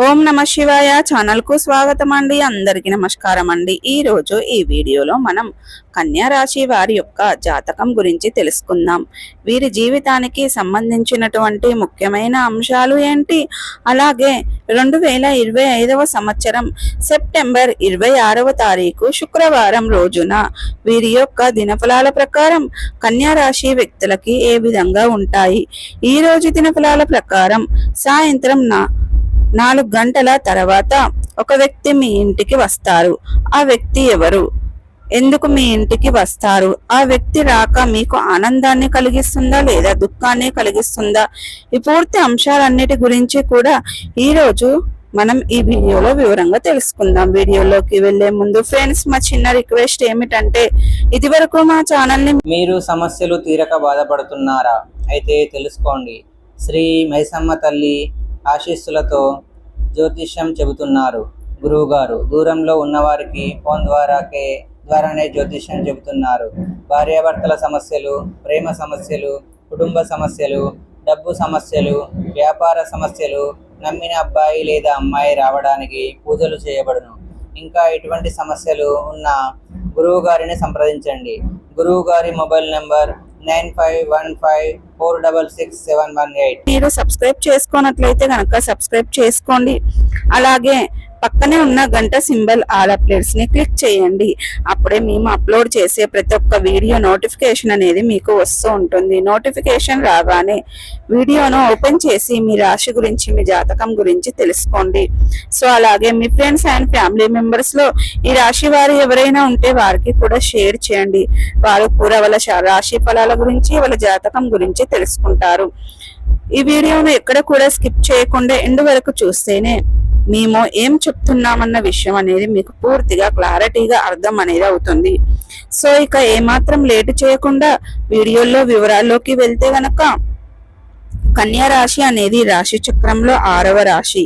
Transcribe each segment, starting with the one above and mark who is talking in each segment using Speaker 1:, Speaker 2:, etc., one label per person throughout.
Speaker 1: ఓం నమ శివాయ ఛానల్ కు స్వాగతం అండి. అందరికీ నమస్కారం అండి. ఈ రోజు ఈ వీడియోలో మనం కన్యా రాశి వారి యొక్క జాతకం గురించి తెలుసుకుందాం. వీరి జీవితానికి సంబంధించినటువంటి ముఖ్యమైన అంశాలు ఏంటి, అలాగే 2025వ సంవత్సరం సెప్టెంబర్ 26వ తారీఖు శుక్రవారం రోజున వీరి యొక్క దినఫలాల ప్రకారం కన్యా రాశి వ్యక్తులకి ఏ విధంగా ఉంటాయి. ఈ రోజు దినఫలాల ప్రకారం సాయంత్రం 4 గంటల తర్వాత ఒక వ్యక్తి మీ ఇంటికి వస్తారు. ఆ వ్యక్తి ఎవరు, ఎందుకు మీ ఇంటికి వస్తారు, ఆ వ్యక్తి రాక మీకు ఆనందాన్ని కలిగిస్తుందా లేదా దుఃఖాన్ని కలిగిస్తుందా, ఈ పూర్తి అంశాలన్నిటి గురించి కూడా ఈ రోజు మనం ఈ వీడియోలో వివరంగా తెలుసుకుందాం. వీడియోలోకి వెళ్లే ముందు ఫ్రెండ్స్, మా చిన్న రిక్వెస్ట్ ఏమిటంటే, ఇది వరకు మా ఛానల్ ని
Speaker 2: మీరు సమస్యలు తీరక బాధపడుతున్నారా? అయితే తెలుసుకోండి. శ్రీ మైసమ్మ తల్లి ఆశీస్సులతో జ్యోతిష్యం చెబుతున్నారు గురువు గారు. దూరంలో ఉన్నవారికి ఫోన్ ద్వారానే జ్యోతిష్యం చెబుతున్నారు. భార్యాభర్తల సమస్యలు, ప్రేమ సమస్యలు, కుటుంబ సమస్యలు, డబ్బు సమస్యలు, వ్యాపార సమస్యలు, నమ్మిన అబ్బాయి లేదా అమ్మాయి రావడానికి పూజలు చేయబడును. ఇంకా ఎటువంటి సమస్యలు ఉన్న గురువు గారిని సంప్రదించండి. గురువు గారి మొబైల్ నెంబర్ 9515466718.
Speaker 1: మీరు సబ్స్క్రైబ్ చేసుకున్నట్లయితే కనుక సబ్స్క్రైబ్ చేసుకోండి. అలాగే పక్కనే ఉన్న గంట సింబల్ ఆల్ అప్డేట్స్ ని క్లిక్ చేయండి. అప్పుడే మేము అప్లోడ్ చేసే ప్రతి ఒక్క వీడియో నోటిఫికేషన్ అనేది మీకు వస్తూ ఉంటుంది. నోటిఫికేషన్ రాగానే వీడియోను ఓపెన్ చేసి మీ రాశి గురించి, మీ జాతకం గురించి తెలుసుకోండి. సో అలాగే మీ ఫ్రెండ్స్ అండ్ ఫ్యామిలీ మెంబర్స్ లో ఈ రాశి వారు ఎవరైనా ఉంటే వారికి కూడా షేర్ చేయండి. వారు కూడా వాళ్ళ రాశి ఫలాల గురించి, వాళ్ళ జాతకం గురించి తెలుసుకుంటారు. ఈ వీడియోను ఎక్కడ కూడా స్కిప్ చేయకుండా ఎండ్ వరకు చూస్తేనే మేము ఏం చెప్తున్నామన్న విషయం అనేది మీకు పూర్తిగా క్లారిటీగా అర్థం అనేది అవుతుంది. సో ఇక ఏమాత్రం లేట్ చేయకుండా వీడియోలో వివరాల్లోకి వెళ్తే గనక, కన్యా రాశి అనేది రాశి చక్రంలో 6వ రాశి.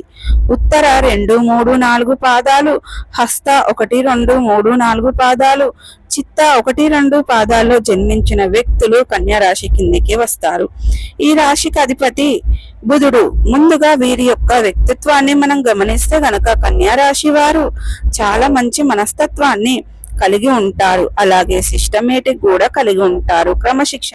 Speaker 1: ఉత్తర 2, 3, 4 పాదాలు, హస్త 1, 2, 3, 4 పాదాలు, చిత్త 1, 2 పాదాల్లో జన్మించిన వ్యక్తులు కన్యా రాశి కిందకి వస్తారు. ఈ రాశికి అధిపతి బుధుడు. ముందుగా వీరి యొక్క వ్యక్తిత్వాన్ని మనం గమనిస్తే గనక కన్యా రాశి వారు చాలా మంచి మనస్తత్వాన్ని కలిగి ఉంటారు. అలాగే సిస్టమేటిక్ కూడా కలిగి ఉంటారు. క్రమశిక్షణ